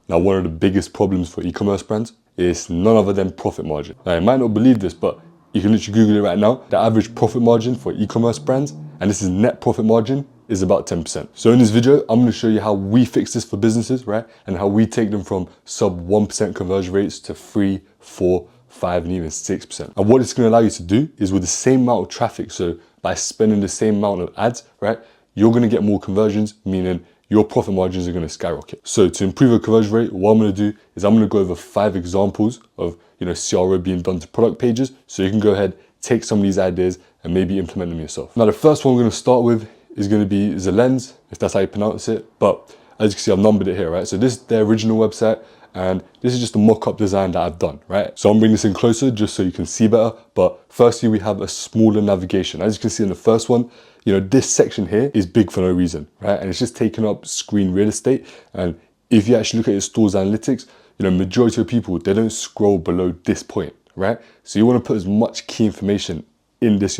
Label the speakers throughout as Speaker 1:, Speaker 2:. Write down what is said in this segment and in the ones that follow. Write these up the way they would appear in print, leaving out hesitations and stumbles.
Speaker 1: Now, one of the biggest problems for e-commerce brands is none other than profit margin. Now, you might not believe this, but you can literally Google it right now. The average profit margin for e-commerce brands, and this is net profit margin, is about 10%. So in this video, I'm going to show you how we fix this for businesses, right? And how we take them from sub 1% conversion rates to 3, 4, 5, and even 6%. And what it's going to allow you to do is with the same amount of traffic, so by spending the same amount of ads, right, you're going to get more conversions, meaning your profit margins are going to skyrocket. So to improve your conversion rate, what I'm going to do is I'm going to go over 5 examples of CRO being done to product pages, so you can go ahead, take some of these ideas and maybe implement them yourself. Now the first one we're going to start with is going to be Zelens, if that's how you pronounce it. But as you can see, I've numbered it here, right? So this is their original website, and this is just a mock-up design that I've done, right? So I'm bringing this in closer just so you can see better. But firstly, we have a smaller navigation. As you can see in the first one, this section here is big for no reason, right? And it's just taking up screen real estate. And if you actually look at your store's analytics, majority of people, they don't scroll below this point, right? So you want to put as much key information in this,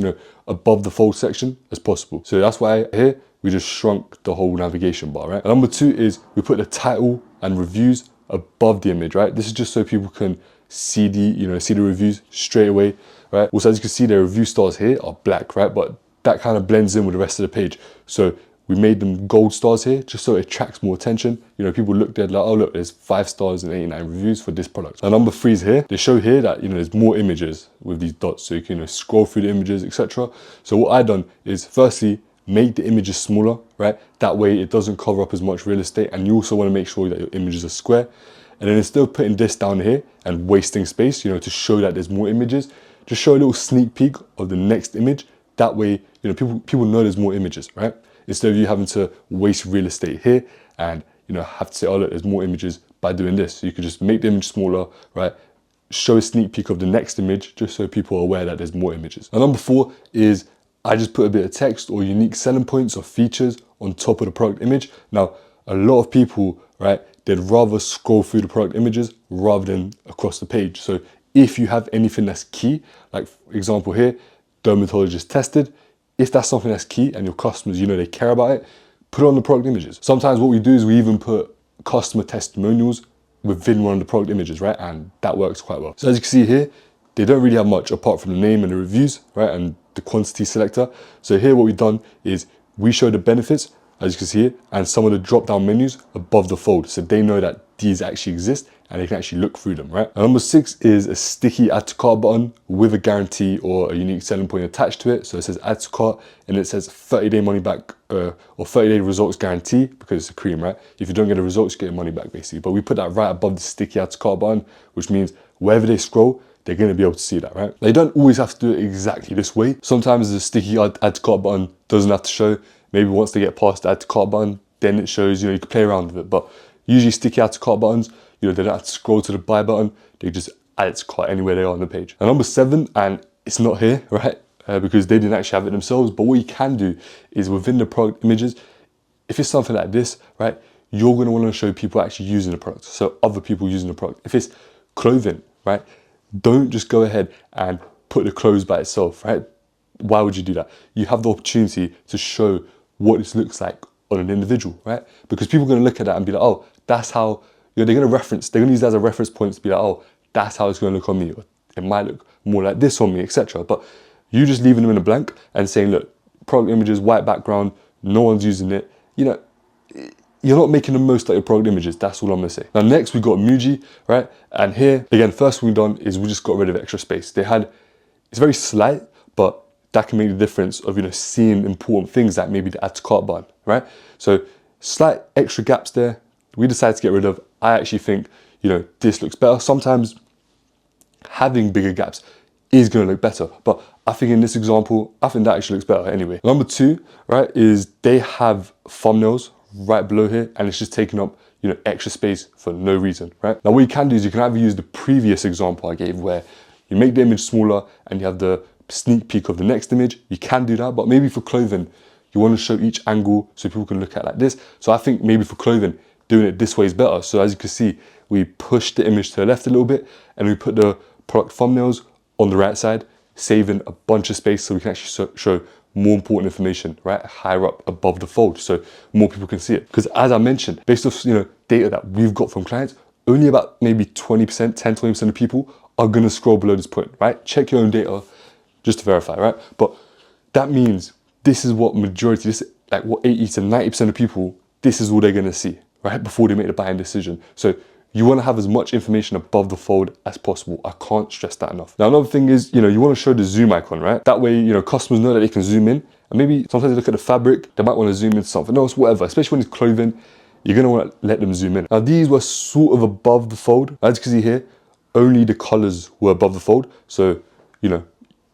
Speaker 1: above the fold section as possible. So that's why here we just shrunk the whole navigation bar, right? And number 2 is we put the title and reviews above the image, right? This is just so people can see the, see the reviews straight away, right? Also, as you can see, the review stars here are black, right? But that kind of blends in with the rest of the page. So we made them gold stars here just so it attracts more attention. People look there like, oh look, there's 5 stars and 89 reviews for this product. And number 3 is here. They show here that there's more images with these dots, so you can scroll through the images, etc. So what I done is firstly make the images smaller, right? That way it doesn't cover up as much real estate, and you also want to make sure that your images are square. And then instead of putting this down here and wasting space, to show that there's more images, just show a little sneak peek of the next image. That way, people know there's more images, right? Instead of you having to waste real estate here and have to say, oh look, there's more images by doing this. So you could just make the image smaller, right? Show a sneak peek of the next image just so people are aware that there's more images. And number 4 is I just put a bit of text or unique selling points or features on top of the product image. Now, a lot of people, right, they'd rather scroll through the product images rather than across the page. So if you have anything that's key, like for example here, dermatologist tested, if that's something that's key and your customers, they care about it, put it on the product images. Sometimes what we do is we even put customer testimonials within one of the product images, right? And that works quite well. So as you can see here, they don't really have much apart from the name and the reviews, right? And the quantity selector. So here what we've done is we show the benefits, as you can see here, and some of the drop-down menus above the fold. So they know that these actually exist and they can actually look through them, right? And number 6 is a sticky add to cart button with a guarantee or a unique selling point attached to it. So it says add to cart and it says 30-day money back or 30-day results guarantee, because it's a cream, right? If you don't get the results, you get your money back basically. But we put that right above the sticky add to cart button, which means wherever they scroll, they're going to be able to see that, right? They don't always have to do it exactly this way. Sometimes the sticky add to cart button doesn't have to show. Maybe once they get past the add to cart button, then it shows, you can play around with it. But usually sticky add to cart buttons, they don't have to scroll to the buy button. They just add it to cart anywhere they are on the page. And number 7, and it's not here, right? Because they didn't actually have it themselves. But what you can do is within the product images, if it's something like this, right, you're going to want to show people actually using the product. So other people using the product. If it's clothing, right, don't just go ahead and put the clothes by itself, right? Why would you do that? You have the opportunity to show what this looks like on an individual, right? Because people are going to look at that and be like, oh, that's how, they're going to use that as a reference point to be like, oh, that's how it's going to look on me. Or it might look more like this on me, etc. But you just leaving them in a blank and saying, look, product images, white background, no one's using it. You're not making the most out of your product images. That's all I'm going to say. Now, next we got Muji, right? And here, again, first thing we've done is we just got rid of extra space. It's very slight, but that can make the difference of, seeing important things like maybe the add to cart button, right? So slight extra gaps there, we decided to get rid of. I actually think, this looks better. Sometimes having bigger gaps is going to look better, but I think in this example, I think that actually looks better anyway. Number 2, right, is they have thumbnails right below here, and it's just taking up, extra space for no reason, right? Now what you can do is you can either use the previous example I gave where you make the image smaller and you have the sneak peek of the next image. You can do that, but maybe for clothing, you want to show each angle so people can look at it like this. So I think maybe for clothing, doing it this way is better. So as you can see, we push the image to the left a little bit and we put the product thumbnails on the right side, saving a bunch of space so we can actually show more important information, right, higher up above the fold so more people can see it. Because as I mentioned, based off, data that we've got from clients, only about maybe 20%, 10-20% of people are gonna scroll below this point, right? Check your own data just to verify, right? But that means this is what majority, like what 80 to 90% of people, this is all they're gonna see, right? Before they make the buying decision. So you wanna have as much information above the fold as possible. I can't stress that enough. Now, another thing is, you wanna show the zoom icon, right? That way, customers know that they can zoom in, and maybe sometimes they look at the fabric, they might wanna zoom into something else, whatever, especially when it's clothing, you're gonna wanna let them zoom in. Now, these were sort of above the fold. As you can see here, only the colors were above the fold. So,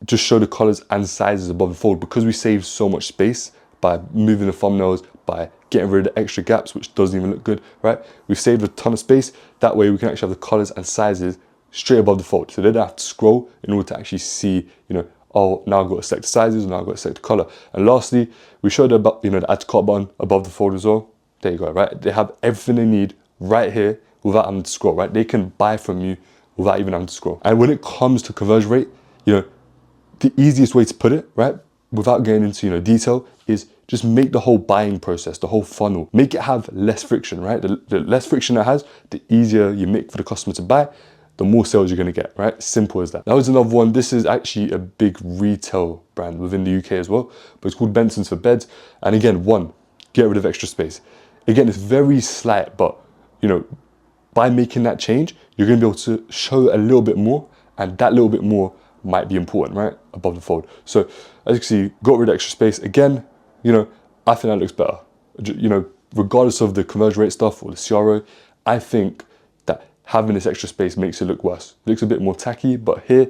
Speaker 1: just show the colors and sizes above the fold, because we saved so much space by moving the thumbnails, by getting rid of the extra gaps, which doesn't even look good, right? We've saved a ton of space. That way we can actually have the colors and sizes straight above the fold. So they don't have to scroll in order to actually see, oh, now I've got to select the sizes, now I've got to select the color. And lastly, we showed about, the add to cart button above the fold as well. There you go, right? They have everything they need right here without having to scroll, right? They can buy from you without even having to scroll. And when it comes to conversion rate, the easiest way to put it, right, without getting into detail, is just make the whole buying process, the whole funnel, make it have less friction, right? The less friction it has, the easier you make for the customer to buy, the more sales you're gonna get, right? Simple as that. That was another one. This is actually a big retail brand within the UK as well, but it's called Benson's for Beds. And again, one, get rid of extra space. Again, it's very slight, but by making that change, you're gonna be able to show a little bit more, and that little bit more might be important, right? Above the fold. So as you can see, got rid of extra space. Again, I think that looks better. Regardless of the conversion rate stuff or the CRO, I think that having this extra space makes it look worse. It looks a bit more tacky, but here,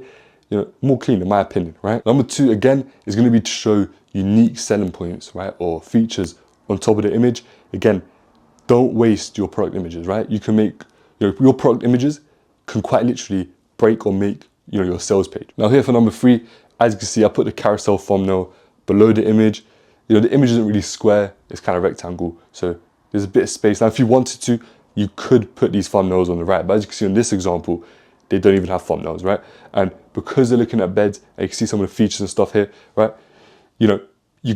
Speaker 1: more clean in my opinion, right? Number two, again, is gonna be to show unique selling points, right? Or features on top of the image. Again, don't waste your product images, right? You can make, your product images can quite literally break or make your sales page. Now here for number three, as you can see, I put the carousel thumbnail below the image. The image isn't really square, it's kind of rectangle. So there's a bit of space. Now, if you wanted to, you could put these thumbnails on the right, but as you can see in this example, they don't even have thumbnails, right? And because they're looking at beds, and you can see some of the features and stuff here, right? You're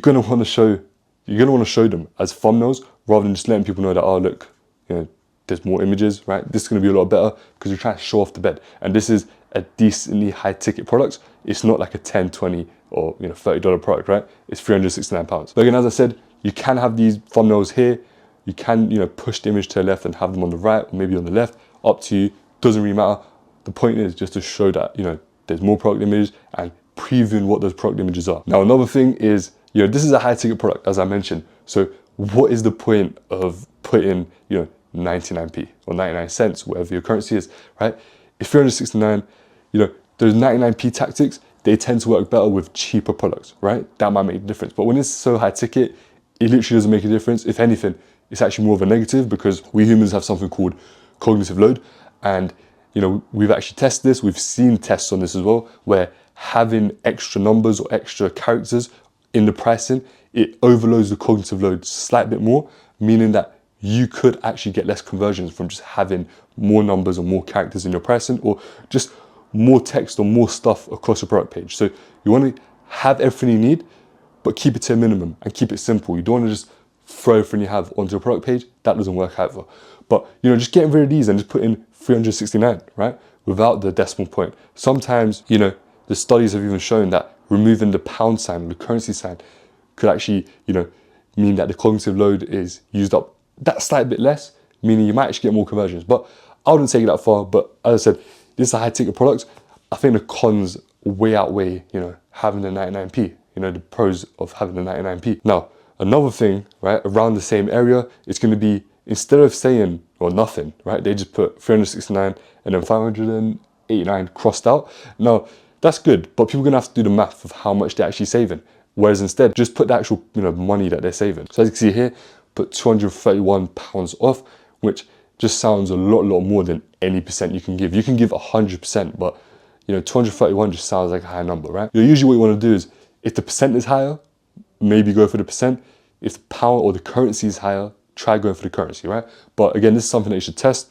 Speaker 1: gonna want to show them as thumbnails rather than just letting people know that, oh, look, there's more images, right? This is gonna be a lot better because you're trying to show off the bed. And this is a decently high ticket product. It's not like a 10, 20 or $30 product, right? It's £369. But again, as I said, you can have these thumbnails here. You can push the image to the left and have them on the right or maybe on the left, up to you. Doesn't really matter. The point is just to show that there's more product images and previewing what those product images are. Now, another thing is, this is a high ticket product, as I mentioned. So what is the point of putting 99p or 99 cents, whatever your currency is, right? If 369, those 99p tactics, they tend to work better with cheaper products, right? That might make a difference. But when it's so high ticket, it literally doesn't make a difference. If anything, it's actually more of a negative, because we humans have something called cognitive load. And, we've actually tested this. We've seen tests on this as well, where having extra numbers or extra characters in the pricing, it overloads the cognitive load a slight bit more, meaning that you could actually get less conversions from just having more numbers or more characters in your pricing, or just more text or more stuff across your product page. So you want to have everything you need, but keep it to a minimum and keep it simple. You don't want to just throw everything you have onto a product page. That doesn't work either. But just getting rid of these and just put in 369, right? Without the decimal point. Sometimes, the studies have even shown that removing the pound sign or the currency sign could actually, mean that the cognitive load is used up that slight bit less, meaning you might actually get more conversions. But I wouldn't take it that far. But as I said, this is a high ticket product. I think the cons way outweigh, having the 99p, the pros of having the 99p. Now, another thing, right, around the same area, it's going to be, instead of saying, or nothing, right, they just put 369 and then 589 crossed out. Now, that's good, but people are going to have to do the math of how much they're actually saving. Whereas instead, just put the actual, money that they're saving. So as you can see here, put £231 off, which just sounds a lot more than any percent you can give. You can give 100%, but 231 just sounds like a high number, right? Usually what you want to do is, if the percent is higher, maybe go for the percent. If the pound or the currency is higher, try going for the currency, right? But again, this is something that you should test,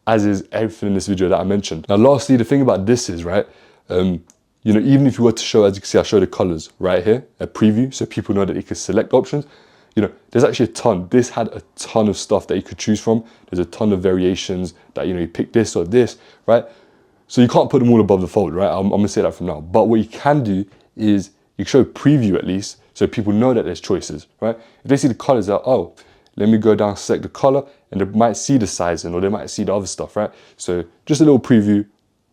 Speaker 1: as is everything in this video that I mentioned. Now, lastly, the thing about this is, right, even if you were to show, as you can see, I show the colors right here, a preview, so people know that they can select options. You know, there's actually a ton. This had a ton of stuff that you could choose from. There's a ton of variations that, you know, you pick this or this, right? So you can't put them all above the fold, right? I'm gonna say that from now. But what you can do is you show preview at least, so people know that there's choices, right? If they see the colors out, oh, let me go down, select the color, and they might see the sizing or they might see the other stuff, right? So just a little preview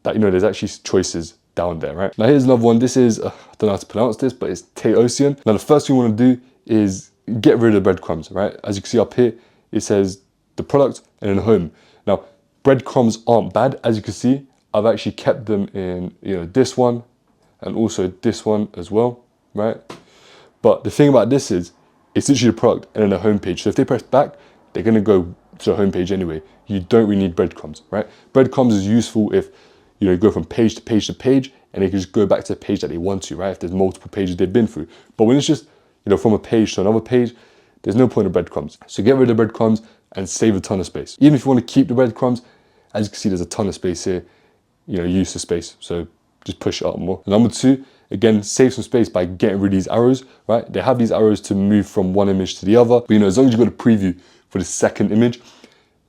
Speaker 1: that, you know, there's actually choices down there, right? Now here's another one. This is, I don't know how to pronounce this, but it's Teosian. Now the first thing you want to do is get rid of the breadcrumbs, right? As you can see up here, it says the product and then home. Now breadcrumbs aren't bad. As you can see, I've actually kept them in, you know, this one and also this one as well, right? But the thing about this is, it's literally the product and then the homepage. So if they press back, they're gonna go to the homepage anyway. You don't really need breadcrumbs, right? Breadcrumbs is useful if, you know, you go from page to page to page and they can just go back to the page that they want to, right? If there's multiple pages they've been through. But when it's just, you know, from a page to another page, there's no point of breadcrumbs. So get rid of the breadcrumbs and save a ton of space. Even if you want to keep the breadcrumbs, as you can see, there's a ton of space here, you know, use the space. So just push it up more. Number two, again, save some space by getting rid of these arrows, right? They have these arrows to move from one image to the other. But, you know, as long as you've got a preview for the second image,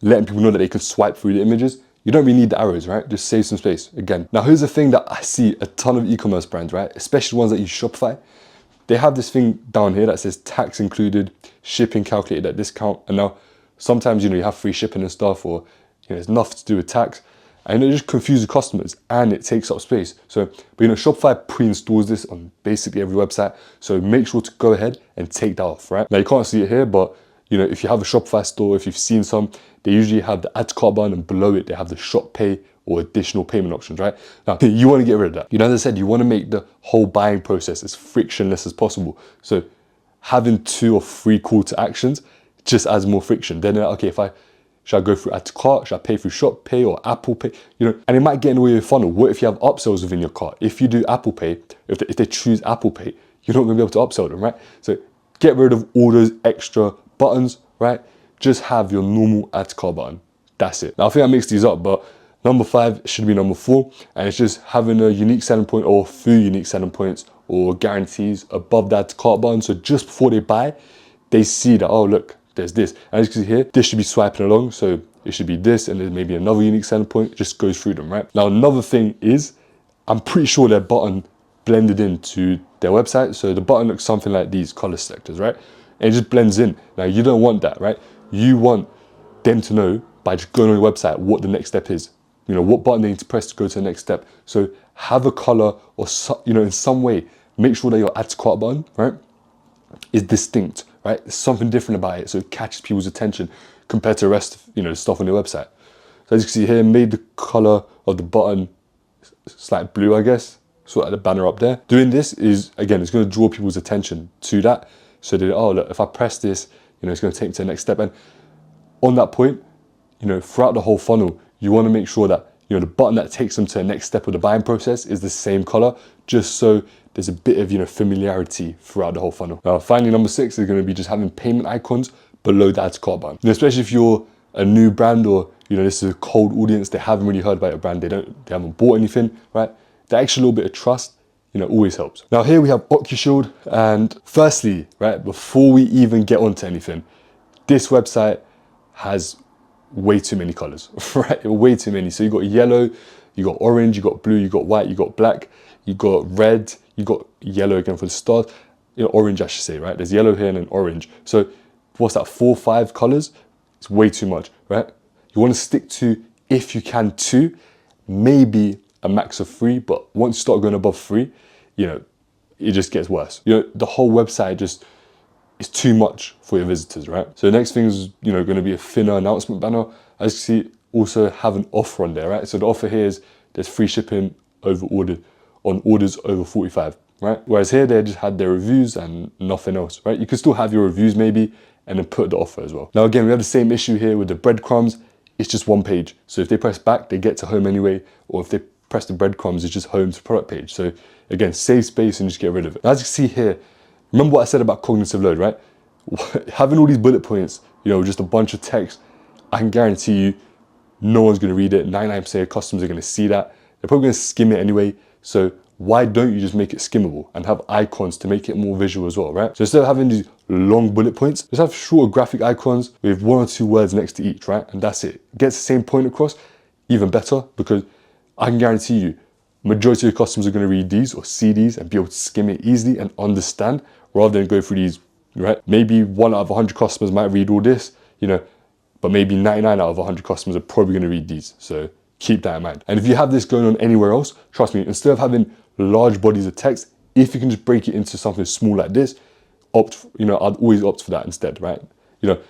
Speaker 1: letting people know that they can swipe through the images, you don't really need the arrows, right? Just save some space, again. Now, here's the thing that I see a ton of e-commerce brands, right? Especially ones that use Shopify. They have this thing down here that says tax included, shipping calculated at discount. And now, sometimes, you know, you have free shipping and stuff, or, you know, it's nothing to do with tax. And it just confuses customers and it takes up space. So, but you know, Shopify pre-installs this on basically every website. So make sure to go ahead and take that off, right? Now you can't see it here, but you know, if you have a Shopify store, if you've seen some, they usually have the add to cart button and below it, they have the shop pay or additional payment options, right? Now, you want to get rid of that. You know, as I said, you want to make the whole buying process as frictionless as possible. So having 2 or 3 call to actions just adds more friction. Then, okay, should I go through add to cart? Should I pay through Shop Pay or Apple Pay? You know, and it might get in the way of your funnel. What if you have upsells within your cart? If you do Apple Pay, if they choose Apple Pay, you're not gonna be able to upsell them, right? So get rid of all those extra buttons, right? Just have your normal add to cart button. That's it. Now I think I mixed these up, but number 5 should be number 4. And it's just having a unique selling point or few unique selling points or guarantees above that add to cart button. So just before they buy, they see that, oh, look, there's this. And as you can see here, this should be swiping along. So it should be this and then maybe another unique selling point. It just goes through them, right? Now, another thing is, I'm pretty sure their button blended into their website. So the button looks something like these color selectors, right? And it just blends in. Now, you don't want that, right? You want them to know by just going on your website what the next step is. You know, what button they need to press to go to the next step. So have a color or, you know, in some way, make sure that your add to cart button, right, is distinct, right? There's something different about it, so it catches people's attention compared to the rest of, you know, the stuff on your website. So as you can see here, made the color of the button slight blue, I guess, sort of like the banner up there. Doing this is, again, it's going to draw people's attention to that. So that, oh, look, if I press this, you know, it's going to take me to the next step. And on that point, you know, throughout the whole funnel, you want to make sure that, you know, the button that takes them to the next step of the buying process is the same color, just so there's a bit of, you know, familiarity throughout the whole funnel. Now, finally, number 6 is going to be just having payment icons below the add to cart button. You know, especially if you're a new brand or, you know, this is a cold audience, they haven't really heard about your brand, they haven't bought anything, right? The extra little bit of trust, you know, always helps. Now here we have OcuShield, and firstly, right, before we even get onto anything, this website has way too many colors, right? Way too many. So you got yellow, you got orange, you got blue, you got white, you got black, you got red, you got yellow again for the stars, you know, orange I should say, right? There's yellow here and then orange. So what's that, 4 or 5 colors? It's way too much, right? You want to stick to, if you can, 2, maybe a max of 3, but once you start going above 3, you know, it just gets worse. You know, the whole website just is too much for your visitors, right? So the next thing is, you know, going to be a thinner announcement banner. As you see, also have an offer on there, right? So the offer here is there's free shipping on orders over 45, right? Whereas here they just had their reviews and nothing else, right? You can still have your reviews maybe and then put the offer as well. Now again, we have the same issue here with the breadcrumbs. It's just one page. So if they press back, they get to home anyway, or if they press the breadcrumbs, it's just home to product page. So again, save space and just get rid of it. Now, as you see here, remember what I said about cognitive load, right? Having all these bullet points, you know, just a bunch of text, I can guarantee you no one's going to read it. 99% of customers are going to see that. They're probably going to skim it anyway. So why don't you just make it skimmable and have icons to make it more visual as well, right? So instead of having these long bullet points, just have shorter graphic icons with 1 or 2 words next to each, right? And that's it. Gets the same point across, even better, because I can guarantee you, majority of your customers are going to read these or see these and be able to skim it easily and understand, rather than go through these, right? Maybe 1 out of 100 customers might read all this, you know, but maybe 99 out of 100 customers are probably going to read these. So keep that in mind. And if you have this going on anywhere else, trust me, instead of having large bodies of text, if you can just break it into something small like this, I'd always opt for that instead, right?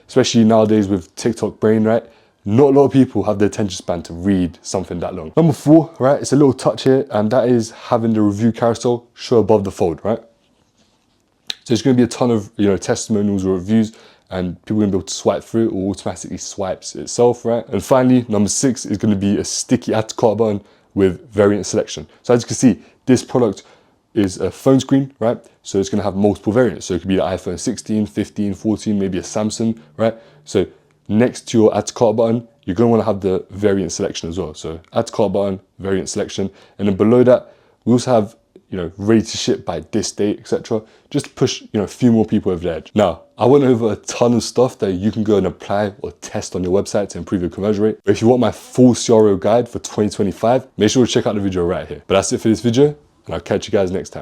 Speaker 1: Especially nowadays with TikTok brain, right? Not a lot of people have the attention span to read something that long. Number 4, right? It's a little touch here, and that is having the review carousel show above the fold, right? So it's going to be a ton of, testimonials or reviews, and people are going to be able to swipe through it, or automatically swipes itself, right? And finally, number 6 is going to be a sticky add to cart button with variant selection. So as you can see, this product is a phone screen, right? So it's going to have multiple variants. So it could be the iPhone 16, 15, 14, maybe a Samsung, right? So next to your add to cart button, you're going to want to have the variant selection as well. So add to cart button, variant selection. And then below that, we also have, ready to ship by this date, etc. Just to push, a few more people over the edge. Now, I went over a ton of stuff that you can go and apply or test on your website to improve your conversion rate. But if you want my full CRO guide for 2025, make sure to check out the video right here. But that's it for this video, and I'll catch you guys next time.